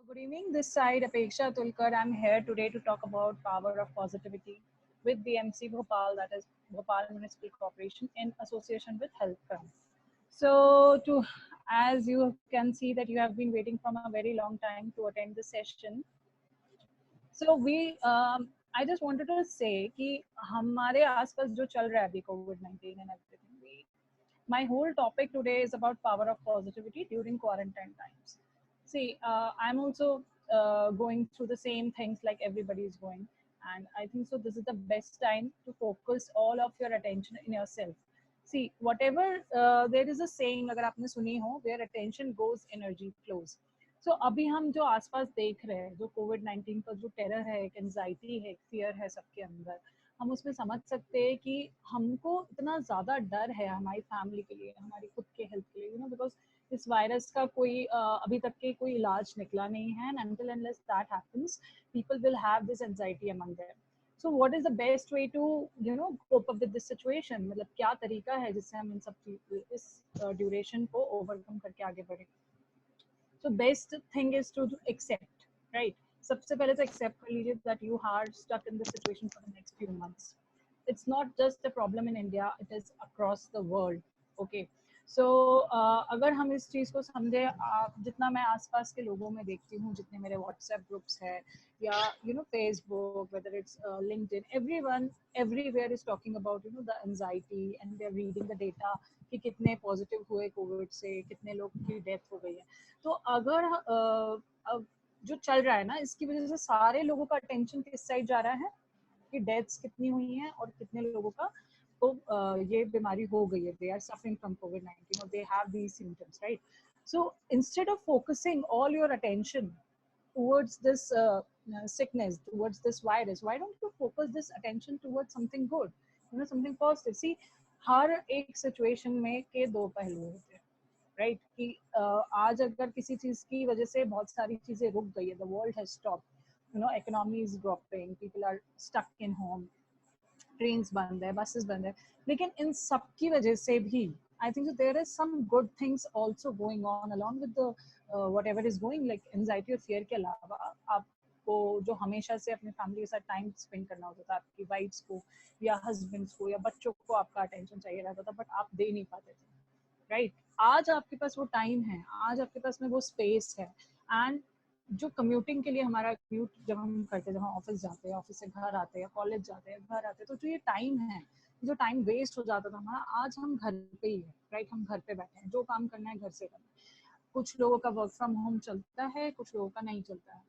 Good evening. This side Apeksha Tulkar. I'm here today to talk about power of positivity with BMC Bhopal, that is Bhopal Municipal Corporation, in association with HealthCom. So, as you can see that you have been waiting from a very long time to attend this session. So I just wanted to say कि हमारे आसपास जो चल रहा है अभी COVID-19 and everything, my whole topic today is about power of positivity during quarantine times. See, I'm also going through the same things like everybody is going, and I think so. This is the best time to focus all of your attention in yourself. See, whatever there is a saying, अगर आपने सुनी हो, where attention goes, energy flows. So अभी हम जो आसपास देख रहे हैं, जो कोविड-19 का जो टेरर है, एक एंजाइटी है, एक फियर है सबके अंदर, हम उसमें समझ सकते हैं कि हमको इतना ज़्यादा डर है हमारी फैमिली के लिए, हमारी खुद के हेल्थ के लिए, बिकॉज इस वायरस का कोई अभी तक के कोई इलाज निकला नहीं है, and until unless that happens, people will have this anxiety among them. So what is the best way to cope up with this situation? मतलब क्या तरीका है जिससे हम इन सब इस ड्यूरेशन को ओवरकम करके आगे बढ़े? So best thing is to accept, right? सबसे पहले तो accept कर लीजिए that you are stuck in this situation for the next few months. It's not just a problem in India, it is across the world. Okay. So अगर हम इस चीज़ को समझे, जितना मैं आसपास के लोगों में देखती हूँ, जितने मेरे WhatsApp ग्रुप्स है या Facebook, whether it's LinkedIn, everywhere is talking about the anxiety, and they're reading the data कि कितने पॉजिटिव हुए कोविड से, कितने लोग की डेथ हो गई है. तो अगर जो चल रहा है ना, इसकी वजह से सारे लोगों का अटेंशन किस साइड जा रहा है कि डेथ्स कितनी हुई हैं और कितने लोगों का तो ये बीमारी हो गई है, दे आर सफरिंग फ्रॉम कोविड-19 और they have these symptoms, right? So instead of focusing all your attention towards this sickness, towards this virus, why don't you focus this attention towards something good, something positive? See, हर एक situation में के दो पहलू होते हैं, right? कि आज अगर किसी चीज की वजह से बहुत सारी चीजें रुक गई है, the world has stopped, economy is dropping, people are stuck in home, trains बंद है, बसेस बंद है, लेकिन इन सब की वजह से भी I think there is some good things also going on along with the whatever is going, like anxiety और फियर के अलावा आपको जो हमेशा से अपने फैमिली के साथ टाइम स्पेंड करना होता था, आपकी वाइफ्स को या हस्बैंड्स को या बच्चों को आपका अटेंशन चाहिए रहता था, बट आप दे नहीं पाते थे, राइट? आज आपके पास वो टाइम है, आज आपके पास में वो स्पेस है, एंड जो कम्यूटिंग के लिए हमारा कम्यूट जब हम करते हैं, जब हम ऑफिस जाते हैं, ऑफिस से घर आते हैं, कॉलेज जाते हैं, घर आते हैं, तो जो ये टाइम है, जो टाइम वेस्ट हो जाता था हमारा, आज हम घर पे ही है, राइट? हम घर पे बैठे हैं, जो काम करना है घर से करना है. कुछ लोगों का वर्क फ्रॉम होम चलता है, कुछ लोगों का नहीं चलता है.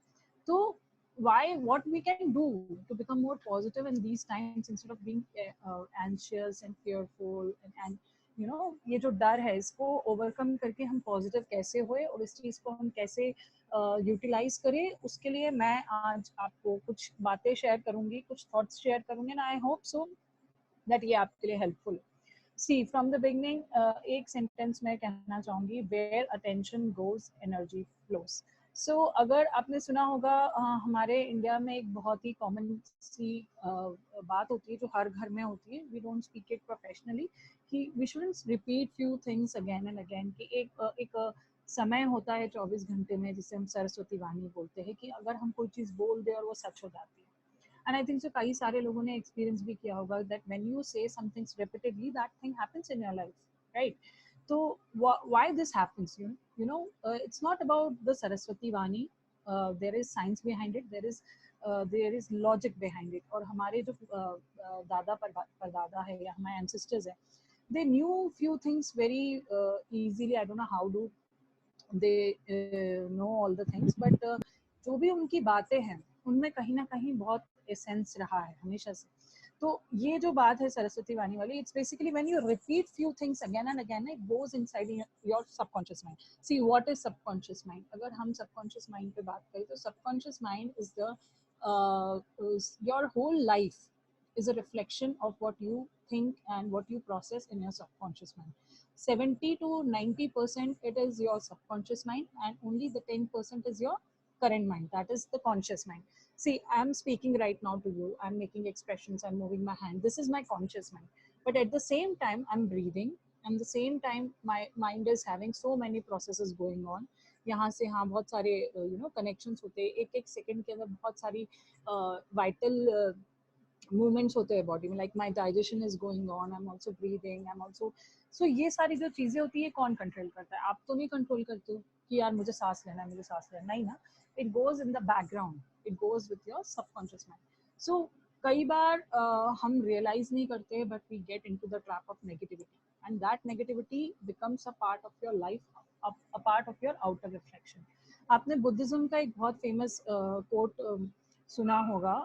तो what we can do to become more positive in these times instead of being anxious and fearful, and ये जो डर है इसको ओवरकम करके हम पॉजिटिव कैसे होए और इस चीज को हम कैसे यूटिलाइज करें, उसके लिए मैं आज आपको कुछ बातें शेयर करूंगी, कुछ थॉट्स शेयर करूंगी, and I hope so that ये आपके लिए helpful. See from the beginning एक सेंटेंस में कहना चाहूंगी, where attention goes energy flows. So अगर आपने सुना होगा, हमारे इंडिया में एक बहुत ही कॉमन सी बात होती है जो हर घर में होती है, we don't speak it professionally, कि we shouldn't repeat few things again and again, कि एक समय होता है 24 घंटे में जिसे हम सरस्वती वाणी बोलते हैं, कि अगर हम कोई चीज़ बोल दे और वो सच हो जाती है. एंड आई थिंक सो कई सारे लोगों ने एक्सपीरियंस भी किया होगा that when you say somethings repeatedly, that thing happens in your life, right? तो why this happens, it's not about the Saraswati Vani. There is science behind it, there is logic behind it. और हमारे जो दादा परदादा है या हमारे ancestors है, they knew few things very easily. I don't know how do they know all the things, but जो भी उनकी बातें हैं उनमें कहीं ना कहीं बहुत एसेंस रहा है हमेशा से. तो ये जो बात है सरस्वती वाणी वाली, it's basically when you repeat few things again and again, it goes inside your subconscious mind. See what is subconscious mind? अगर हम सबकॉन्शियस माइंड पे बात करें तो subconscious mind is the your whole life is a reflection of what you think and what you process in your subconscious mind. 70 to 90% it is your subconscious mind, and only the 10% is your current mind, that is the conscious mind. See, I'm speaking right now to you, I'm making expressions, I'm moving my hand, this is my conscious mind. But at the same time I'm breathing, and the same time my mind is having so many processes going on, यहाँ से हाँ बहुत सारे connections होते हैं, एक एक second के अंदर बहुत सारी वाइटल मूवमेंट्स होते हैं बॉडी में, like my digestion is going on, I am also breathing, I am also, so ये सारी जो चीजें होती है कौन कंट्रोल करता है? आप तो नहीं कंट्रोल करते हो कि यार मुझे सांस लेना है, मुझे सांस लेना, नहीं ना, it goes in the background, it goes with your subconscious mind. So कई बार हम रियलाइज नहीं करते but we get into the trap of negativity and that negativity becomes a part of your life, a part of your outer reflection. आपने Buddhism का एक बहुत famous quote सुना होगा,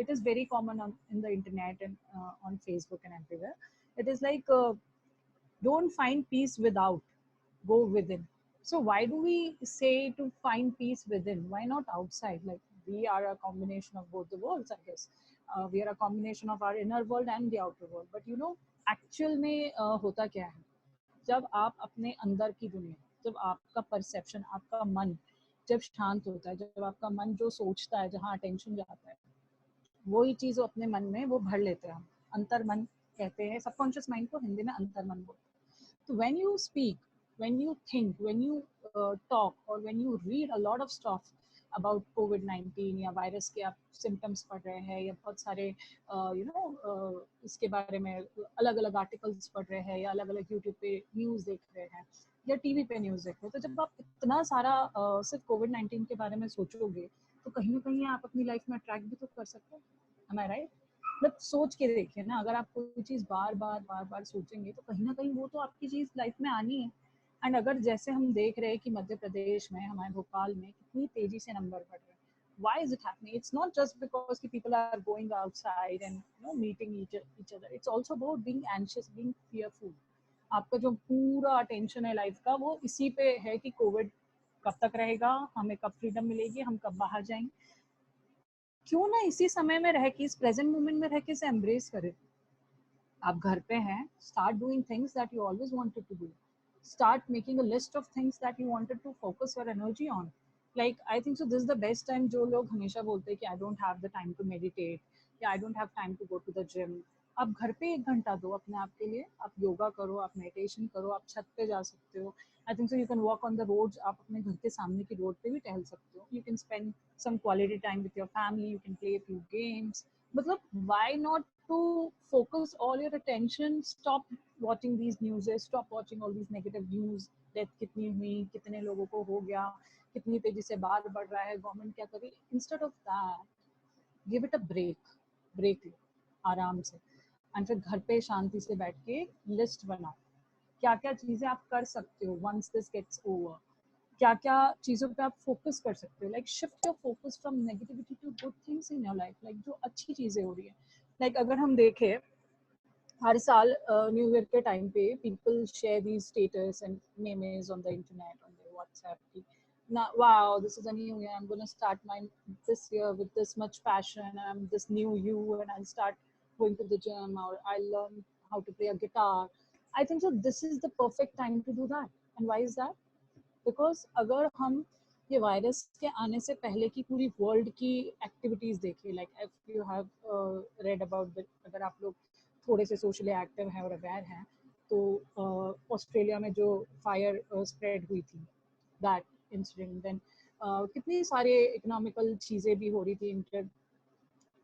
it is very common in the internet and on Facebook and everywhere, it is like don't find peace without, go within. So why do we say to find peace within? Why not outside? Like we are a combination of both the worlds, I guess. We are a combination of our inner world and the outer world. But you know, actual में होता क्या है? जब आप अपने अंदर की दुनिया, जब आपका परसेप्शन, आपका मन जब शांत होता है, जब आपका मन जो सोचता है, जहाँ अटेंशन जाता है, वही चीज अपने मन में वो भर लेते हैं हम, अंतर मन कहते हैं, सबकॉन्शियस माइंड को हिंदी में अंतर मन बोलते हैं। So when you speak, when you think, when you talk, or when you read a lot of stuff about COVID-19 या वायरस के आप सिम्टम्स पढ़ रहे हैं, या बहुत सारे इसके बारे में अलग अलग आर्टिकल्स पढ़ रहे हैं, या अलग अलग यूट्यूब पे न्यूज़ देख रहे हैं, या टीवी पे न्यूज़ देख रहे हैं, तो जब आप इतना सारा सिर्फ कोविड-19 के बारे में सोचोगे, तो कहीं ना कहीं आप अपनी लाइफ में अट्रैक्ट भी तो कर सकते हो। एम आई राइट? मतलब सोच के देखिए ना, अगर आप कोई चीज बार बार बार बार सोचेंगे तो कहीं ना कहीं वो तो आपकी चीज लाइफ में आनी है। एंड अगर जैसे हम देख रहे हैं कि मध्य प्रदेश में, हमारे भोपाल में कितनी तेजी से नंबर बढ़ रहे हैं, why is it happening? It's not just because the people are going outside and meeting each other. It's also about being anxious, being fearful. आपका जो पूरा अटेंशन है लाइफ का वो इसी पे है कि कोविड कब तक रहेगा, हमें कब फ्रीडम मिलेगी, हम कब बाहर जाएंगे। क्यों ना इसी समय में रह के, इस प्रेजेंट मोमेंट में रह के इसे एम्ब्रेस करें। आप घर पे हैं, start doing things that you always wanted to do, start making a list of things that you wanted to focus your energy on. Like I think so this is the best time. जो लोग हमेशा बोलते हैं कि I don't have the time to meditate या I don't have time to go to the gym, आप घर पे 1 घंटा दो अपने आप के लिए, आप योगा करो, आप मेडिटेशन करो, आप छत पे जा सकते हो। I think so you can walk on the roads, आप अपने घर के सामने की रोड पे भी टहल सकते हो। You can spend some quality time with your family, you can play a few games, मतलब why not to focus all your attention, stop watching these news, stop watching all these negative news, death कितनी हुई, कितने लोगों को हो गया, कितनी तेजी से बाढ़ बढ़ रहा है, गवर्नमेंट क्या कर रही है, instead of that give it a break लो आराम से, एंड फिर घर पे शांति से बैठ के लिस्ट बनाओ क्या क्या चीजें आप कर सकते हो वंस दिस गेट्स ओवर, क्या क्या चीजों पे आप फोकस कर सकते हो। Like shift your focus from negativity to good things in your life, like जो अच्छी चीजें हो रही है। लाइक अगर हम देखें, हर साल न्यू ईयर के टाइम पे people share these status and memes on the internet, on their WhatsApp कि now wow, this is a new year, I'm going to start my this year with this much passion, I'm this new you and I'll start going to the gym, or I'll learn how to play a guitar. I think so this is the perfect time to do that. And why is that? Because अगर हम ये virus के आने से पहले की पूरी world की एक्टिविटीज देखिए, like if you have read about, अगर आप लोग थोड़े से सोशली एक्टिव हैं और अवेयर हैं, तो ऑस्ट्रेलिया में जो फायर स्प्रेड हुई थी, दैट इंसिडेंट, देन कितनी सारे इकोनॉमिकल चीज़ें भी हो रही थी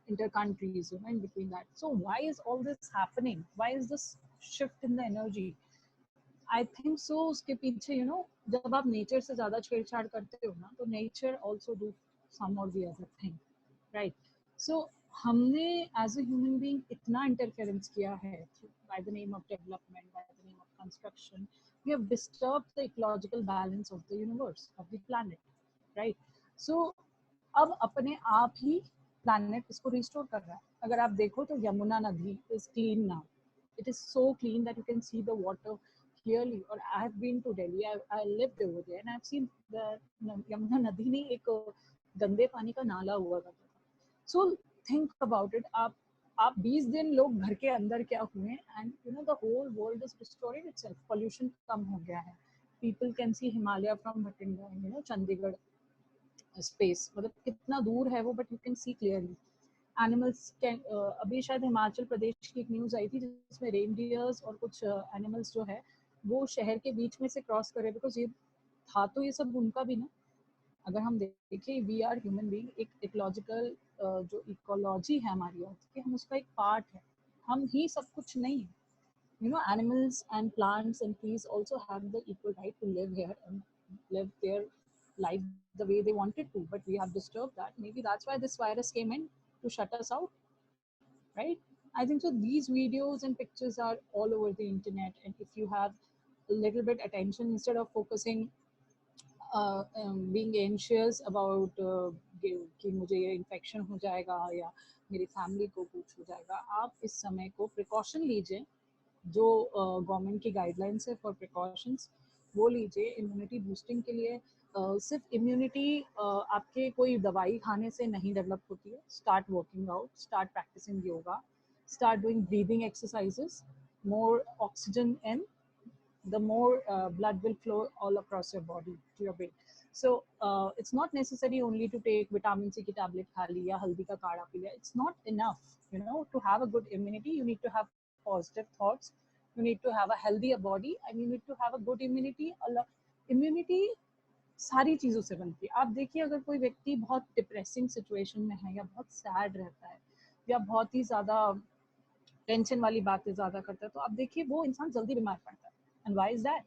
inter countries, in between that. So why is all this happening? Why is this shift in the energy? I think सो उसके पीछे जब आप नेचर से ज्यादा छेड़छाड़ करते हो ना, तो नेचर ऑल्सो डू सम और the other thing, right? So हमने एज अ ह्यूमन बीइंग इतना इंटरफेरेंस किया है by the name of development, by the name of construction, we have disturbed the ecological balance of the universe, of the planet, right? So अब अपने आप ही planet इसको restore कर रहा है। अगर आप देखो तो यमुना नदी is clean now, it is so clean that you can see the water clearly. Or I have been to Delhi, I lived over there and I've seen the Yamuna Nadi नहीं एक गंदे पानी का नाला हुआ करता था। So think about it, आप 20 दिन लोग घर के अंदर क्या हुए, and the whole world is restoring itself, pollution कम हो गया है, people can see Himalaya from Bhatinda, Chandigarh space, मतलब कितना दूर है वो, but you can see clearly. Animals can, अभी शायद हिमाचल प्रदेश की एक न्यूज़ आई थी जिसमें रेनडियर्स और कुछ एनिमल्स जो है वो शहर के बीच में से क्रॉस करे, बिकॉज ये था तो ये सब उनका भी ना। अगर हम देखें, वी आर ह्यूमन बीइंग, एक इकोलॉजिकल जो इकोलॉजी है हमारी अर्थ की, हम उसका एक पार्ट है, हम ही सब कुछ नहीं है। You know, animals and plants and trees also have the equal right to live here and live their life the way they wanted to, but we have disturbed that. Maybe that's why this virus came in, to shut us out, right? I think so. These videos and pictures are all over the internet, and if you have a little bit attention, instead of focusing being anxious about कि मुझे ये infection हो जाएगा या मेरी family को कुछ हो जाएगा, आप इस समय को प्रिकॉशन लीजिए। जो गवर्नमेंट की गाइडलाइंस है फॉर प्रिकॉशंस, वो लीजिए इम्यूनिटी बूस्टिंग के लिए। सिर्फ इम्यूनिटी आपके कोई दवाई खाने से नहीं डेवलप होती है। Start working out, start practicing yoga, start doing breathing exercises, more oxygen in, the more blood will flow all across your body to your brain. So it's not necessary only to take vitamin C की tablet खा ली या हल्दी का काढ़ा P लिया. It's not enough, you know, to have a good immunity. You need to have positive thoughts. You need to have a healthier body, and you need to have a good immunity. Immunity सारी चीज़ों से बनती है। आप देखिए, अगर कोई व्यक्ति बहुत डिप्रेसिंग सिचुएशन में है या बहुत सैड रहता है या बहुत ही ज़्यादा टेंशन वाली बातें ज़्यादा करता है, तो आप देखिए वो इंसान जल्दी बीमार पड़ता है। And why is that?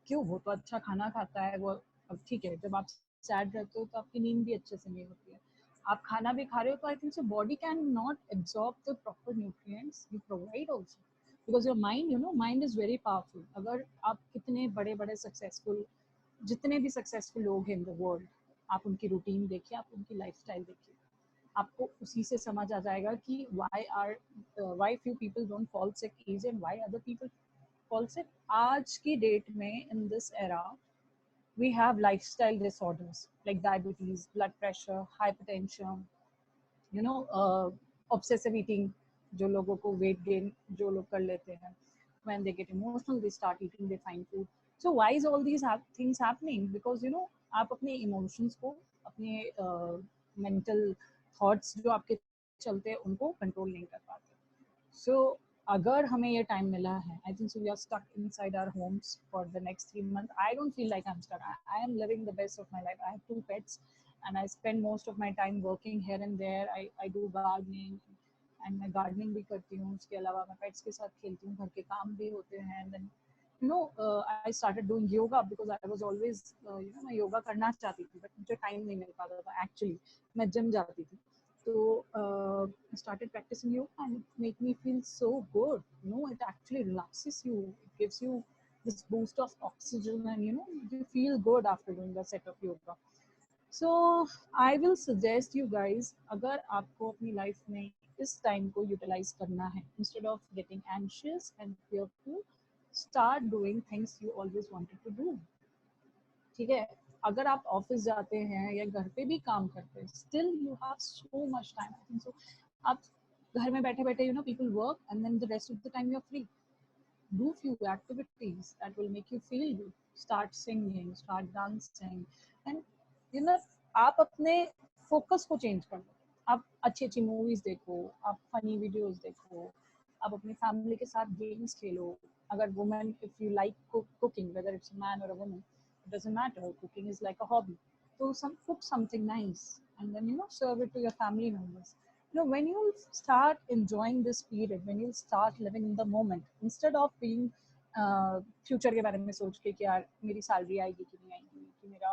क्यों? वो तो अच्छा खाना खाता है, वो अब ठीक है, जब आप सैड रहते हो तो आपकी नींद भी अच्छे से नहीं होती है, आप खाना भी खा रहे हो, तो आई think so body can not absorb the proper nutrients you provide also, because your mind, you know, mind is very powerful. अगर आप कितने बड़े बड़े सक्सेसफुल, जितने भी सक्सेसफुल लोग हैं इन द वर्ल्ड, आप उनकी रूटीन देखिए, आप उनकी लाइफस्टाइल देखिए, आपको उसी से समझ आ जाएगा कि why few people don't fall sick easy and why other people fall sick. आज की डेट में, in this era, we have lifestyle disorders like diabetes, blood pressure, hypertension, you know, obsessive eating, जो लोगों को weight gain जो लोग कर लेते हैं, when they get emotional they start eating, they find food. So why is all these things happening? Because, you know, आप अपने emotions को, अपने mental thoughts जो आपके चलते हैं, उनको कंट्रोल नहीं कर पाते। So अगर हमें ये टाइम मिला है, I think so we are stuck inside our homes for the next 3 months. I don't feel like I'm stuck. I am living the best of my life. I have 2 pets and I spend most of my time working here and there. I do gardening and मैं gardening भी करती हूँ, उसके अलावा मैं pets के साथ खेलती हूँ, घर के काम भी होते हैं, and then you know, I started doing yoga because I was always, you know, मैं योगा करना चाहती थी, but मुझे टाइम नहीं मिल पाता था एक्चुअली। मैं जिम जाती थी, so I started practicing yoga and it made me feel so good. You know, it actually relaxes you. It gives you this boost of oxygen, and you know, you feel good after doing a set of yoga. So I will suggest you guys, अगर आपको अपनी life में इस time को utilise करना है, instead of getting anxious and fearful, start doing things you always wanted to do. ठीक है? अगर आप ऑफिस जाते हैं या घर पे भी काम करते हैं, still you have so much time. I think so आप घर में बैठे बैठे, you know, people work and then the rest of the time you are free. Do few activities that will make you feel good. Start singing, start dancing, and you know, आप अपने focus को change कर लो। आप अच्छी अच्छी movies देखो, आप funny videos देखो, आप अपनी फैमिली के साथ गेम्स खेलो। अगर women, if you like cooking, whether it's a man or a woman, it doesn't matter, cooking is like a hobby, so cook something nice and then, you know, serve it to your family members. You know, when you start enjoying this period, when you start living in the moment, instead of being future के बारे में सोच के कि यार मेरी salary आएगी कि नहीं आएगी, कि मेरा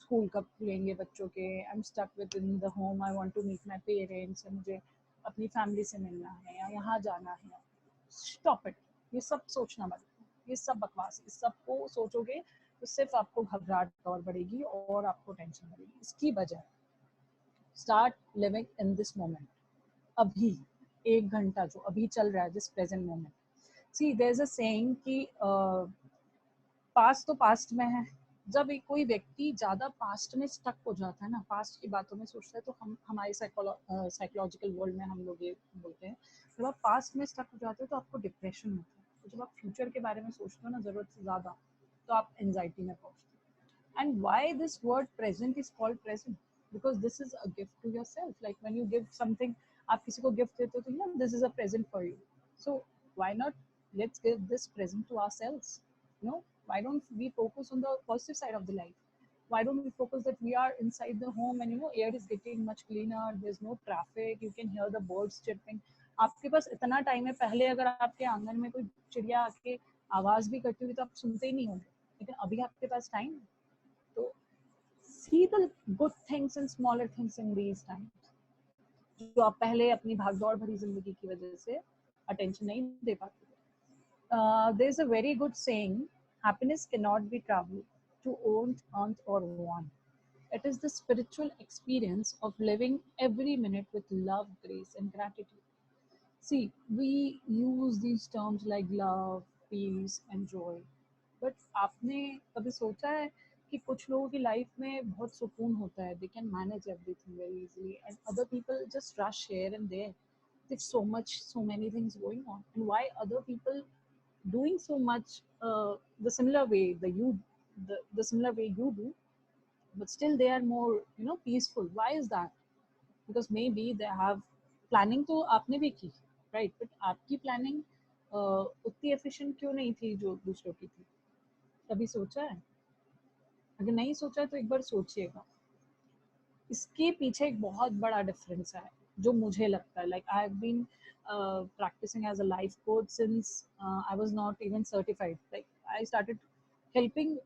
स्कूल कब खुलेंगे बच्चों के, I am stuck with in the home, I want to meet my parents, मुझे अपनी फैमिली से मिलना है या यहाँ जाना है। स्टॉप इट, ये सब सोचना बंद, ये सब बकवास। इस सब को सोचोगे तो सिर्फ आपको घबराहट और बढ़ेगी और आपको टेंशन बढ़ेगी। इसकी बजाय start living in this moment. अभी 1 घंटा जो अभी चल रहा है, this present moment. See there is a saying कि पास्ट तो पास्ट में है। जब एक कोई व्यक्ति ज्यादा पास्ट में स्टक हो जाता है ना, पास्ट की बातों में सोचता है, तो हम हमारे साइकोलॉजिकल वर्ल्ड में हम लोग ये बोलते हैं, जब आप पास्ट में स्टक हो जाते हो तो आपको डिप्रेशन होता है। तो जब आप फ्यूचर के बारे में सोचते हो ना जरूरत से ज्यादा, तो आप एंजाइटी में पहुंचते हो। And why this word present is called present? Because this is a gift to yourself. Like when you give something, आप किसी को गिफ्ट देते हो तो, you know, this is a present for you. So why not, let's give this present to ourselves, you know, Why don't we focus on the positive side of the life? Why don't we focus that we are inside the home and air is getting much cleaner, there's no traffic, you can hear the birds chirping. आपके पास इतना time है, पहले अगर आपके आंगन में कोई चिड़िया आके आवाज भी करती हुई तो आप सुनते ही नहीं होंगे, लेकिन अभी आपके पास टाइम है. तो see the good things and smaller things in these times, जो आप पहले अपनी भागदौड़ भरी जिंदगी की वजह से अटेंशन नहीं दे पाते. There's a very good saying, happiness cannot be traveled to own, earned or won. It is the spiritual experience of living every minute with love, grace and gratitude. See, we use these terms like love, peace and joy. But आपने कभी सोचा है कि कुछ लोगों की life में बहुत सुकून होता है, they can manage everything very easily, and other people just rush here and there. There's so many things going on, and why other people doing so much the similar way the similar way you do, but still they are more peaceful. Why is that? Because maybe they have planning तो आपने भी की, right? But आपकी planning उतनी efficient क्यों नहीं थी जो दूसरों की थी? कभी सोचा है? अगर नहीं सोचा है तो एक बार सोचिएगा. इसके पीछे एक बहुत बड़ा डिफरेंस है जो मुझे लगता है. Like I have been practicing as a life coach since I was not even certified. Like I started helping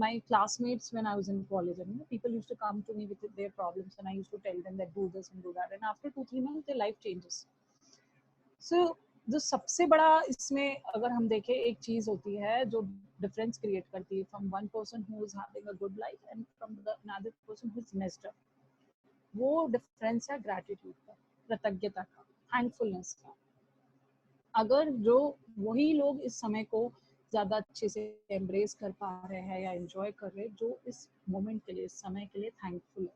my classmates when I was in college, and people used to come to me with their problems and I used to tell them that do this and do that, and after 2-3 months their life changes. So जो सबसे बड़ा इसमें अगर हम देखें एक चीज होती है जो डिफरेंस क्रिएट करती है from one person who is having a good life and from the another person who is messed up, वो डिफरेंस है ग्रैटिट्यूड का, कृतज्ञता का, थैंकफुलनेस का. अगर जो वही लोग इस समय को ज्यादा अच्छे से एम्ब्रेस कर पा रहे हैं या एंजॉय कर रहे हैं, जो इस मोमेंट के लिए, इस समय के लिए थैंकफुल है.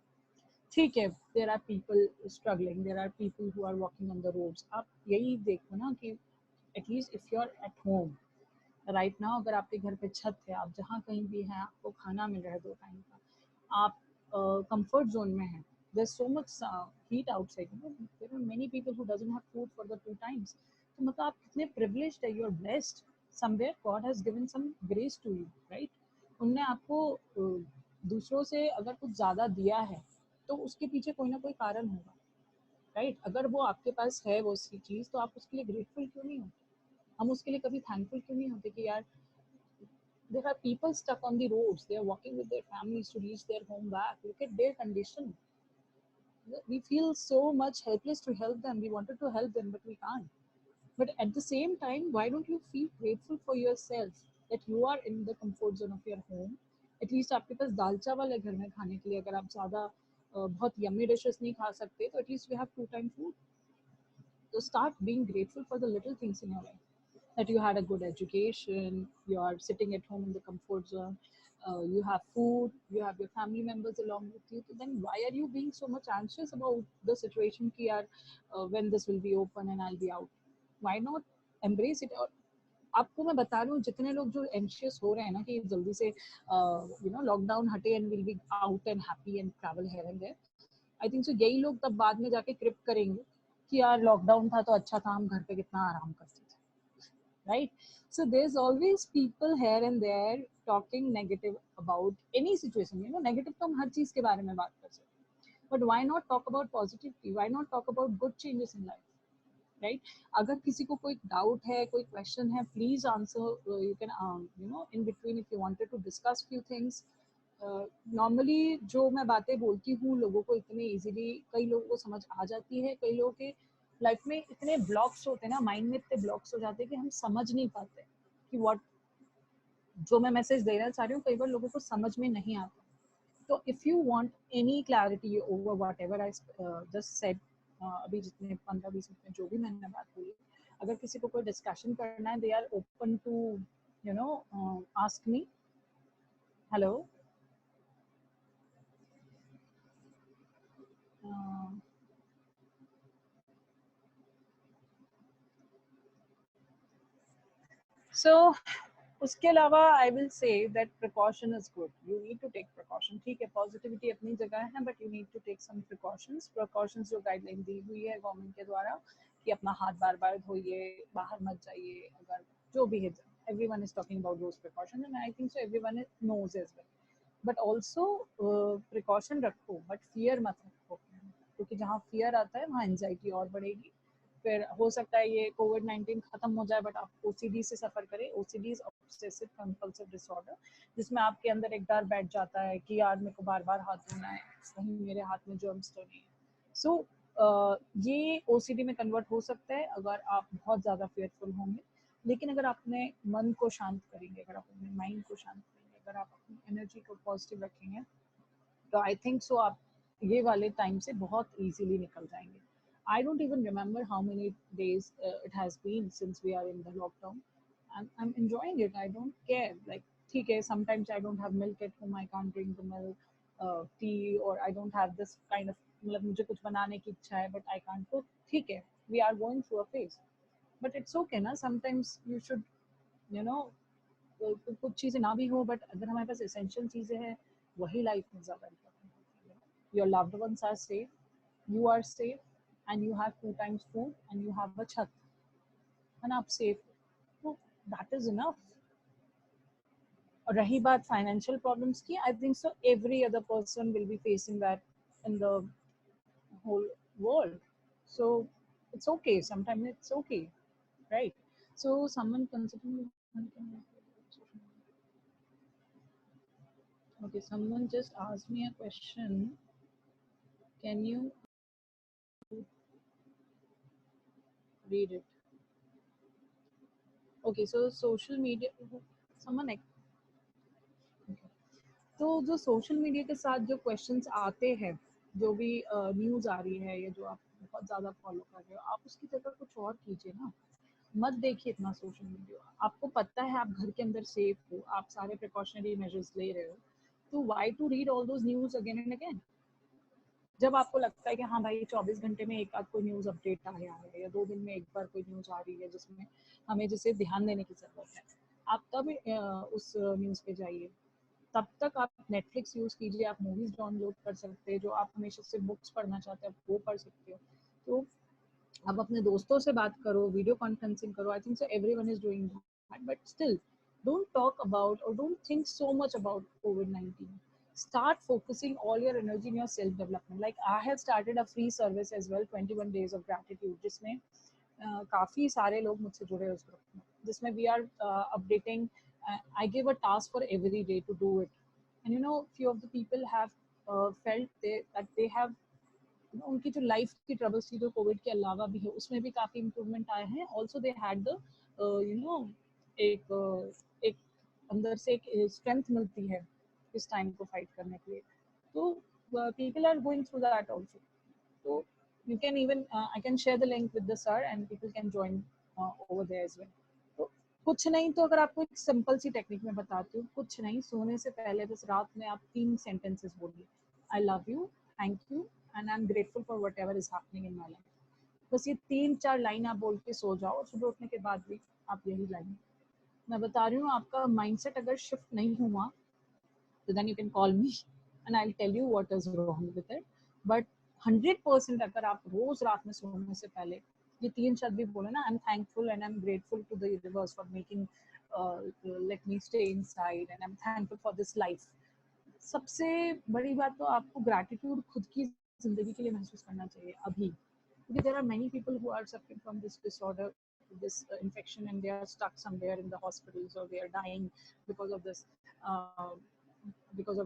ठीक है, there are people struggling, there are people who are walking on the roads. आप यही देखो ना कि at least if you are at home right now, अगर आपके घर पे छत है, आप जहाँ कहीं भी हैं, आपको खाना मिल रहा है 2 टाइम का, आप कंफर्ट जोन में हैं. there's so much heat outside, there are many people who doesn't have food for the 2 times. तो मतलब आप कितने privileged है, you are blessed. somewhere God has given some grace to you, right? उनने आपको दूसरों से अगर कुछ ज्यादा दिया है तो उसके पीछे कोई ना कोई कारण होगा, राइट? अगर वो आपके पास है वो सी चीज, तो आप उसके लिए ग्रेटफुल क्यों नहीं होते? हम उसके लिए कभी थैंकफुल क्यों नहीं होते कि यार there are people stuck on the roads, they are walking with their families to reach their home back, look at their condition. We feel so much helpless to help them, we wanted to help them but we can't. But at the same time, why don't you feel grateful for yourself that you are in the comfort zone of your home? At least आपके पास दाल चावल है घर में खाने के लिए. अगर आप ज्यादा बहुत यम्मी डिशेस नहीं खा सकते तो at least you have 2 time food. So start being grateful for the little things in your life, that you had a good education, you are sitting at home in the comfort zone, you have food, you have your family members along with you. So then why are you being so much anxious about the situation ki yaar, when this will be open and I'll be out? Why not embrace it? और आपको मैं बता रही हूँ, जितने लोग जो anxious हो रहे हैं ना कि जल्दी से लॉकडाउन हटे and will be out and happy and travel here and there, I think so यही लोग तब बाद में जाके क्रिप करेंगे कि यार लॉकडाउन था तो अच्छा था, हम घर पे कितना आराम करते थे, right? So there's always people here and there talking negative about any situation. Negative तो हम हर चीज के बारे में बात कर सकते हैं, but why not talk about positivity? Why not talk about good changes in life, right? अगर किसी को कोई डाउट है, कोई क्वेश्चन है, please answer. You can in between if you wanted to discuss few things. Normally जो मैं बातें बोलती हूँ लोगों को इतने इजीली कई लोगों को समझ आ जाती है, कई लोगों के लाइफ में इतने ब्लॉक्स होते हैं ना, माइंड में इतने ब्लॉक्स हो जाते हैं कि हम समझ नहीं पाते कि व्हाट जो मैं मैसेज देना चाह रही हूँ कई बार लोगों को समझ में नहीं आता. तो if you want any clarity over whatever I just said, अभी जितने 15-20 मिनट में जो भी मैंने बात बोली, अगर किसी को कोई डिस्कशन करना है, they are open to ask me. Hello. So उसके अलावा I will say that precaution is good, you need to take precaution. ठीक है, पॉजिटिविटी अपनी जगह है, but you need to take some precautions. Precautions जो गाइडलाइन दी हुई है गवर्नमेंट के द्वारा कि अपना हाथ बार बार धोइए, बाहर मत जाइए, अगर जो भी है everyone is talking about those precautions, and I think so everyone knows as well. But also precaution रखो, बट फियर मत रखो, क्योंकि जहाँ फियर आता है वहाँ एंजाइटी और बढ़ेगी। फिर हो सकता है ये कोविड-19 खत्म हो जाए, बट आप ओसीडी से सफ़र करें। OCD is obsessive compulsive disorder, जिसमें आपके अंदर एक डर बैठ जाता है कि यार मेरे को बार बार हाथ धोना है, कहीं मेरे हाथ में जर्म्स तो नहीं है। सो ये ओसीडी में कन्वर्ट हो सकता है अगर आप बहुत ज़्यादा फेयरफुल होंगे। लेकिन अगर आप अपने मन को शांत करेंगे, अगर आप अपने माइंड को शांत करेंगे, अगर आप अपनी एनर्जी को पॉजिटिव रखेंगे, तो आई थिंक सो आप ये वाले टाइम से बहुत इजीली निकल जाएंगे। I don't even remember how many days it has been since we are in the lockdown. I'm enjoying it. I don't care. Like, ठीक है, sometimes I don't have milk at home. I can't drink the milk, tea, or I don't have this kind of, मतलब मुझे कुछ बनाने की इच्छा है, but I can't cook. ठीक है, we are going through a phase. But it's okay ना. Sometimes you should, you know, कुछ चीज़ें ना भी हो, बट अगर हमारे पास एसेंशियल चीज़ें हैं, वही लाइफ में ज़्यादा इम्पोर्टेंट होती है। Your loved ones are safe, you are safe, and you have 2 times food, and you have a छत, एंड आप सेफ, तो दैट इज इनफ। और रही बात फाइनेंशियल प्रॉब्लम्स की, I think so every other person will be facing that in the whole world, so it's okay, sometime it's okay, right? So someone considering, okay, someone just asked me a question, can you read it? Okay, so social media, someone okay. तो जो social media के साथ जो questions आते हैं, जो भी news आ रही है या जो आप बहुत ज़्यादा फॉलो कर रहे हो, आप उसकी जगह कुछ और कीजिए ना। मत देखिए इतना सोशल मीडिया। आपको पता है आप घर के अंदर सेफ हो, आप सारे प्रिकॉशनरी मेजर्स ले रहे हो, तो why to read all those news again and again? जब आपको लगता है कि हाँ भाई 24 घंटे में एक आध कोई न्यूज़ अपडेट आया है, या 2 दिन में एक बार कोई न्यूज़ आ रही है जिसमें हमें जिसे ध्यान देने की ज़रूरत है, आप तब उस न्यूज़ पे जाइए। तब तक आप नेटफ्लिक्स यूज़ कीजिए, आप मूवीज़ डाउनलोड कर सकते हैं, जो आप हमेशा से बुक्स पढ़ना चाहते हैं, आप वो पढ़ सकते हो। तो आप अपने दोस्तों से बात करो, वीडियो कॉन्फ्रेंसिंग करो। I think so everyone is doing that, but still don't talk about और don't think so much about कोविड-19. Start focusing all your energy in your self development. Like I have started a free service as well, 21 days of gratitude, जिसमें काफ़ी सारे लोग मुझसे जुड़े हैं उस ग्रुप में, जिसमें we are updating. I give a task for every day to do it, and you know few of the people have felt that they have, उनकी जो लाइफ की ट्रबल्स थी जो कोविड के अलावा भी है, उसमें भी काफ़ी इम्प्रूवमेंट आए हैं। Also they had the you know एक अंदर से एक स्ट्रेंथ मिलती है इस टाइम को फाइट करने के लिए। तो people are going through that also, तो you can even I can share the link with the sir and people can join over there as well. तो कुछ नहीं तो अगर आपको एक सिंपल सी टेक्निक में बताती हूँ, कुछ नहीं, सोने से पहले बस रात में आप 3 सेंटेंसेस बोलिए, I love you, thank you, and I am grateful for what ever is happening in my life. बस ये 3-4 लाइन आप बोल के सो जाओ, और सुबह उठने के बाद भी आप यही लाइन, मैं बता रही हूँ, आपका माइंडसेट अगर शिफ्ट नहीं हुआ, तो then you can call me and I'll tell you what is wrong with it. But 100% अगर आप रोज रात में सोने से पहले ये 3 शब्द भी बोले ना, I am thankful and I am grateful to the universe for making let me stay inside, and I am thankful for this life. सबसे बड़ी बात तो आपको ग्रैटिट्यूड खुद की जिंदगी के लिए महसूस करना चाहिए अभी, क्योंकि there are many people who are suffering from this disorder, this infection, and they are stuck somewhere in the hospitals, or they are dying because of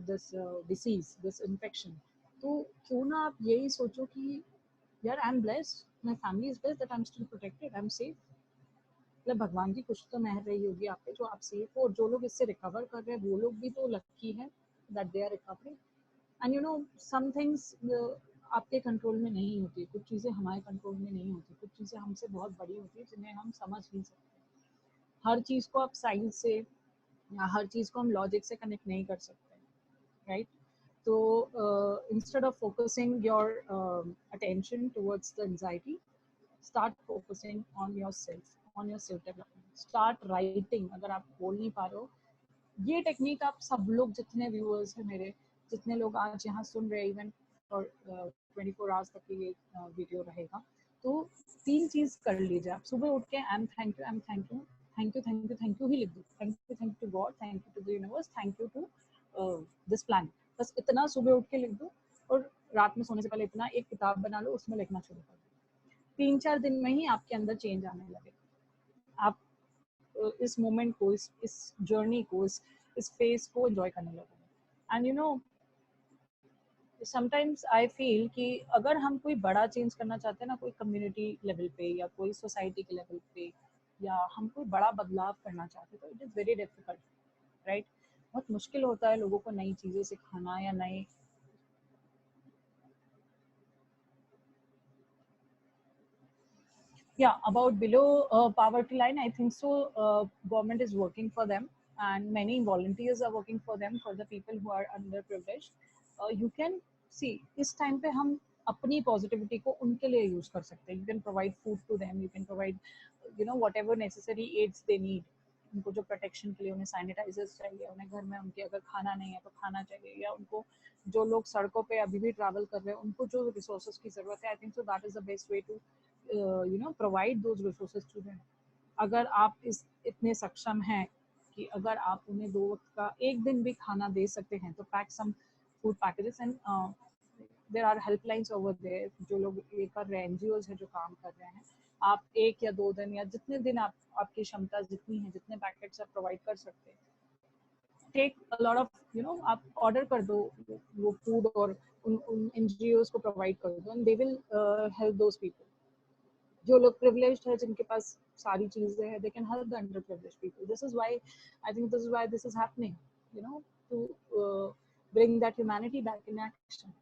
this uh, disease, this infection. तो क्यों ना आप यही सोचो कि यार I am blessed, my family is blessed that I am still protected, I am safe. मतलब भगवान की कुछ तो मेहर रही होगी आप पे जो आप सेफ हो, और जो लोग इससे रिकवर कर रहे हैं वो लोग भी तो लकी है that they are recovering. And you know some things आपके कंट्रोल में नहीं होती, कुछ चीज़ें हमारे कंट्रोल में नहीं होती, कुछ चीज़ें हमसे बहुत बड़ी होती है जिन्हें हम समझ नहीं सकते। हर चीज़ को आप साइंस से या हर चीज़ को हम लॉजिक से कनेक्ट नहीं कर सकते, राइट? तो instead of focusing your attention towards the anxiety, start focusing on yourself, on your self development. Start writing. अगर आप बोल नहीं पा रहे हो, ये टेक्निक आप सब लोग, जितने व्यूअर्स हैं मेरे, जितने लोग आज यहाँ सुन रहे हैं, इवन फॉर 24 आवर्स तक ये वीडियो रहेगा, तो 3 चीज़ कर लीजिए आप। सुबह उठ के I am thank you, I am thank you, thank you ही लिख दो, thank you to God, thank you to the universe, thank you to this plan. बस इतना सुबह उठ के लिख दो, और रात में सोने से पहले इतना एक किताब बना लो, उसमें लिखना शुरू कर दो। 3-4 दिन में ही आपके अंदर चेंज आने लगेगा। आप इस मोमेंट को, इस जर्नी को, इस फेज को एंजॉय करने लगोगे। And you no, sometimes I feel कि अगर हम कोई बड़ा चेंज करना चाहते हैं ना, कोई कम्युनिटी लेवल पे या कोई सोसाइटी के लेवल पे, या हम कोई बड़ा बदलाव करना चाहते हैं, तो it is very difficult, right? बहुत मुश्किल होता है लोगों को नई चीज़ें सिखाना या नए, yeah, about below poverty line, I think so government is working for them, and many volunteers are working for them, for the people who are underprivileged. You can see इस time पे हम अपनी positivity को उनके लिए use कर सकते हैं। You can provide food to them, you can provide, you know, whatever necessary aids they need। उनको जो प्रोटेक्शन के लिए, उन्हें सैनिटाइजर्स चाहिए, उन्हें घर में उनके अगर खाना नहीं है तो खाना चाहिए, या उनको जो लोग सड़कों पे अभी भी ट्रैवल कर रहे हैं उनको जो रिसोर्सेज की जरूरत है, I think so that is the best way to you know provide those resources to them. अगर आप इस इतने सक्षम हैं कि अगर आप उन्हें 2 वक्त का 1 दिन भी खाना दे सकते हैं, तो pack some food packages. And there are helplines over there, जो लोग ये कर रहे हैं, एनजीओज है जो काम कर रहे हैं। आप 1 या 2 दिन या जितने दिन आप, आपकी क्षमता जितनी है, जितने पैकेट्स आप प्रोवाइड कर सकते हैं, take a lot of, you know, आप ऑर्डर कर दो वो फूड, और उन एनजीओज को प्रोवाइड कर दो, and they will help those people. जो लोग प्रिविलेज्ड है, जिनके पास सारी चीजें हैं, they can help the under privileged people. This is why I think, this is why this is happening, you know, to bring that humanity back in action।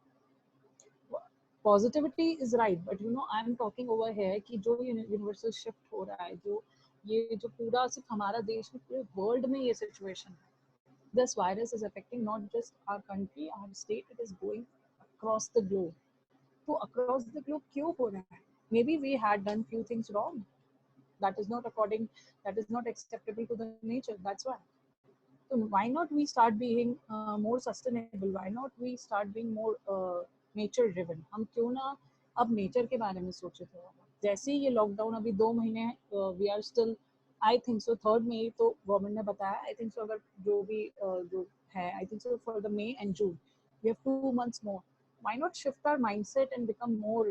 Positivity is right, but you know, I am talking over है कि जो universal shift हो रहा है, जो ये जो पूरा सिर्फ हमारा देश में, पूरे वर्ल्ड में ये सिचुएशन है, this virus is affecting not just our country, our state, it is going across the globe। तो across the globe क्यों हो रहा है? Maybe we had done few things wrong, that is not according, that is not acceptable to the nature, that's why। so why not we start being more sustainable, why not we start being more nature driven। हम क्यों ना अब nature के बारे में सोचे थोड़ा। जैसे ही ये लॉकडाउन अभी 2 महीने we are still, I think so 3rd May तो गवर्नमेंट ने बताया, आई थिंक सो अगर जो भी जो है, I think so for the May and June we have 2 months more। why not shift our mindset and become more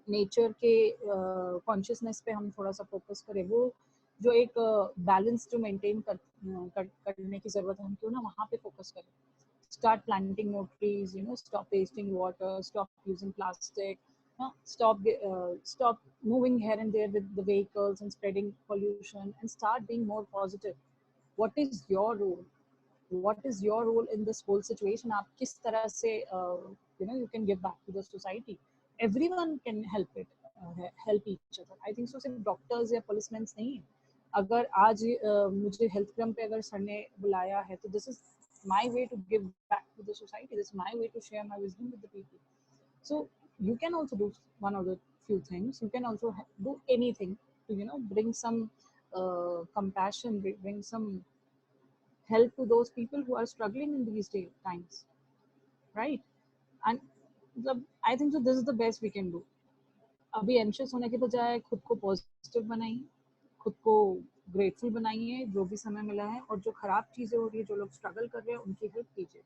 nature के consciousness पे हम थोड़ा सा फोकस करें। वो जो एक बैलेंस जो मेंटेन करने की जरूरत है, हम क्यों ना वहाँ पे फोकस करें। start planting more trees, you know, stop wasting water, stop using plastic, stop moving here and there with the vehicles and spreading pollution, and start being more positive। what is your role, what is your role in this whole situation? आप किस तरह से you know, you can give back to the society। everyone can help it, help each other। I think so सिर्फ doctors या policeman नहीं है। अगर आज मुझे हेल्थ कैंप पे अगर सर ने बुलाया है, तो this is my way to give back to the society, this is my way to share my wisdom with the people। so you can also do one of the few things, you can also do anything to, you know, bring some compassion, bring some help to those people who are struggling in these times, right? And I think so this is the best we can do। अभी anxious होने के बजाय खुद को positive बनाइए, खुद को grateful बनाइए जो भी समय मिला है, और जो खराब चीजें हो रही है, जो लोग स्ट्रगल कर रहे हैं, उनकी हेल्प कीजिए।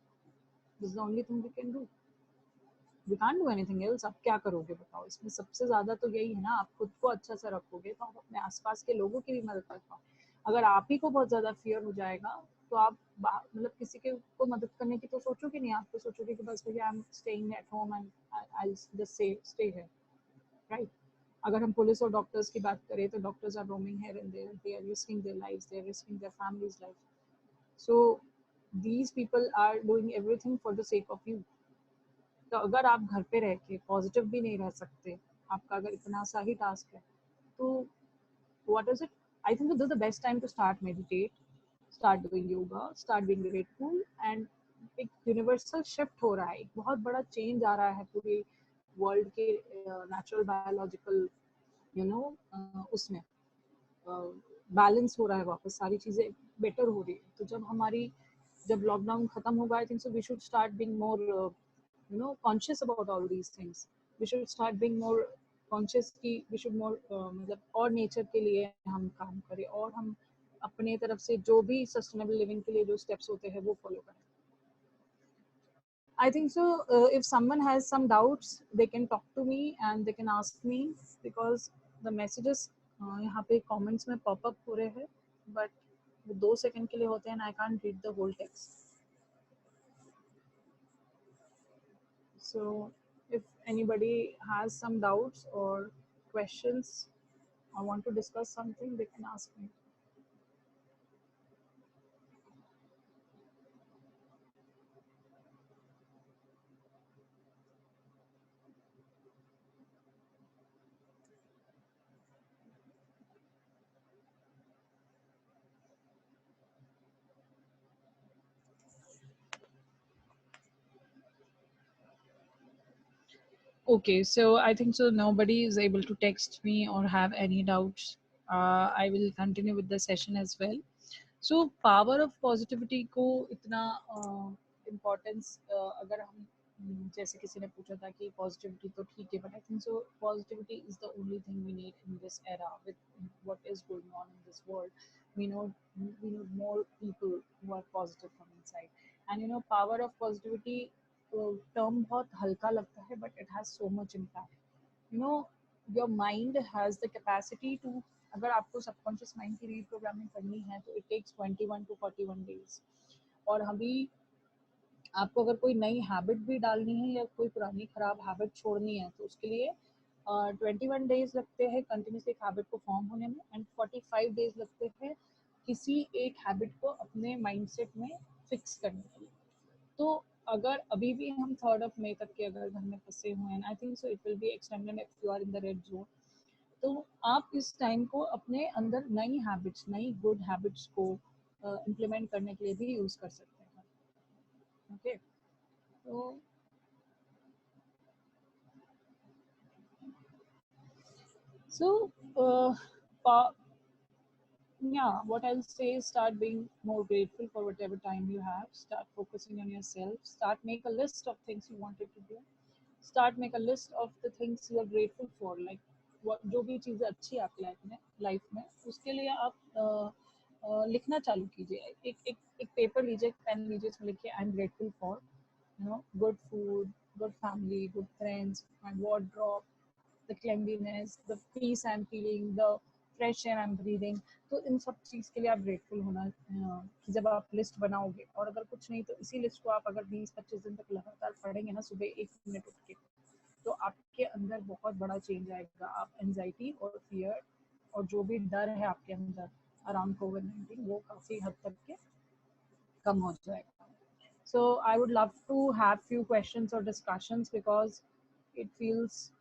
This is the only thing we can do, we can't do anything else. आप क्या करोगे बताओ? इसमें सबसे ज्यादा तो यही है ना, आप खुद को अच्छा से रखोगे तो आप अपने आसपास के लोगों की भी मदद कर पाओ। अगर आप ही को बहुत ज्यादा फियर हो जाएगा, तो आप मतलब किसी के को मदद करने की तो सोचोगे नहीं, आप तो सोचोगे कि बस भैया I am staying at home and I will just stay here, right? अगर हम पुलिस और डॉक्टर्स की बात करें, तो doctors are roaming here and there, they are risking their lives, they are risking their families life. So these people are doing everything for the sake of you. तो अगर आप घर पे रह के पॉजिटिव भी नहीं रह सकते, आपका अगर इतना सा ही टास्क है, तो what is it? I think this is the best time to start meditate, start doing yoga, start being grateful. And एक यूनिवर्सल शिफ्ट हो रहा है, एक बहुत बड़ा चेंज आ रहा है पूरे वर्ल्ड के नेचुरल बायोलॉजिकल, यू नो, उसमें बैलेंस हो रहा है वापस, सारी चीजें बेटर हो रही है। तो जब लॉकडाउन खत्म होगा, I think so we should start being more you know, conscious about all these things। we should start being more conscious की वी शुड मोर मतलब और नेचर के लिए हम काम करें और हम अपने तरफ से जो भी सस्टेनेबल लिविंग के लिए जो स्टेप्स होते हैं वो फॉलो करें. I think so. If someone has some doubts, they can talk to me and they can ask me because the messages यहाँ पे comments में pop up हो रहे हैं, but वो 2 सेकंड के लिए होते हैं and I can't read the whole text. So if anybody has some doubts or questions or want to discuss something, they can ask me. Okay, so I think so nobody is able to text me or have any doubts. I will continue with the session as well. So power of positivity को इतना importance अगर हम जैसे किसी ने पूछा था कि positivity तो ठीक है, but I think so positivity is the only thing we need in this era with what is going on in this world. We know we need more people who are positive from inside, and you know power of positivity term बहुत हल्का लगता है, but it has so much impact. You know, your mind has the capacity to, अगर आपको subconscious mind की reprogramming करनी है तो इट टेक्स 21 to 41 days. और अभी आपको अगर कोई नई हैबिट भी डालनी है या कोई पुरानी खराब हैबिट छोड़नी है तो उसके लिए 21 days लगते हैं कंटिन्यूस एक हैबिट को फॉर्म होने में, एंड 45 days लगते हैं किसी एक हैबिट को अपने माइंडसेट में फिक्स करने के लिए. तो अगर अभी भी हम 3rd of May तक के अगर घर में फंसे हुए हैं, I think so it will be extended if you are in the red zone. तो आप इस टाइम को अपने अंदर नई हैबिट्स, नई गुड हैबिट्स को इम्प्लीमेंट करने के लिए भी यूज कर सकते हैं. ओके, तो so yeah, what I'll say is start being more grateful for whatever time you have. Start focusing on yourself. Start make a list of things you wanted to do. Start make a list of the things you are grateful for. Like what जो भी चीज़ें अच्छी है आपकी life में उसके लिए आप लिखना चालू कीजिए. एक पेपर लीजिए, एक पेन लीजिए, इसमें लिखिए आई am grateful for good food, good family, good friends, my wardrobe, the cleanliness, the peace I'm feeling, the fresh air I'm breathing. तो इन सब चीज़ के लिए आप ग्रेटफुल होना कि जब आप लिस्ट बनाओगे, और अगर कुछ नहीं तो इसी लिस्ट को आप अगर 20-25 दिन तक लगातार पढ़ेंगे ना सुबह 1 मिनट उठ के, तो आपके अंदर बहुत बड़ा चेंज आएगा. आप एंजाइटी और फियर और जो भी डर है आपके अंदर अराउंड कोविड-19 वो काफ़ी हद तक के कम हो जाएगा. So I would love to have few questions or discussions because it feels.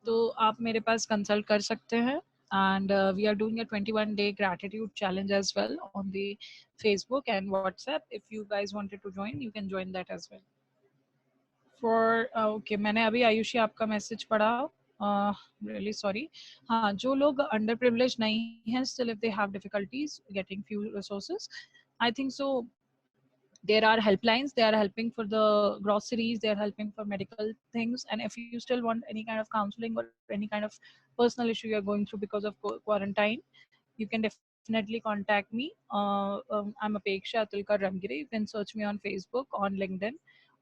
तो आप मेरे पास कंसल्ट कर सकते हैं, and we are doing a 21-day gratitude challenge as well on the Facebook and WhatsApp. If you guys wanted to join, you can join that as well. For okay, मैंने अभी आयुषी आपका message पढ़ा. Really sorry. हाँ, जो लोग under privilege नहीं हैं, still if they have difficulties getting few resources, I think so there are helplines. They are helping for the groceries, they are helping for medical things, and if you still want any kind of counseling or any kind of personal issue you're going through because of quarantine, you can definitely contact me. I'm Apeksha Atulkar Ramgiri. You can search me on Facebook, on LinkedIn.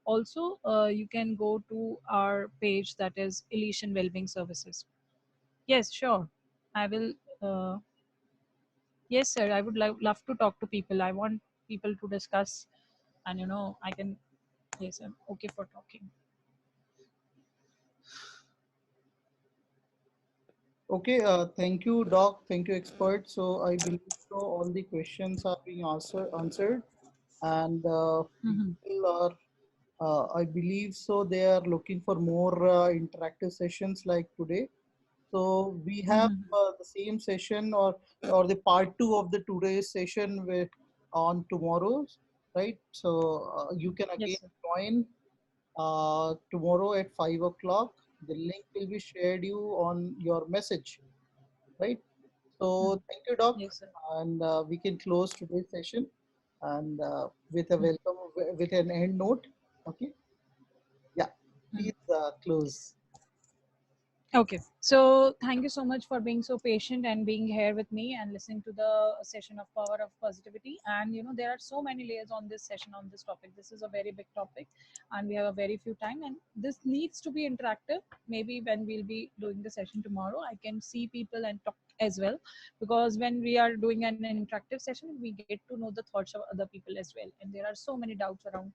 Also you can go to our page that is Elysian Wellbeing Services. Yes, sure, I will. uh, yes sir, I would love to talk to people. I want people to discuss, and I can. Yes, I'm okay for talking. Okay, thank you, Doc. Thank you, expert. So I believe so all the questions are being answered, and people are, I believe so they are looking for more interactive sessions like today. So we have the same session or the part two of the today's session with on tomorrow's, right? So you can Yes again sir. join tomorrow at 5 o'clock. The link will be shared you on your message, right? So thank you, Doc, Yes sir. and we can close today's session and with a welcome with an end note. Okay, yeah. please close. Okay, so thank you so much for being so patient and being here with me and listening to the session of power of positivity. And there are so many layers on this session on this topic. This is a very big topic, and we have a very few time. And this needs to be interactive. Maybe when we'll be doing the session tomorrow, I can see people and talk as well, because when we are doing an interactive session, we get to know the thoughts of other people as well. And there are so many doubts around,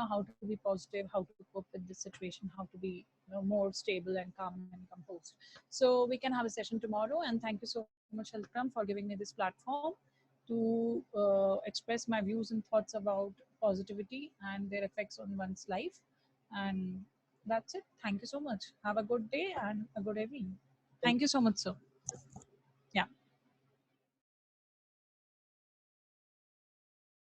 how to be positive, how to cope with this situation, how to be more stable and calm and composed. So we can have a session tomorrow. And thank you so much, Healthcram, for giving me this platform to express my views and thoughts about positivity and their effects on one's life. And that's it. Thank you so much. Have a good day and a good evening. Thank you so much, sir.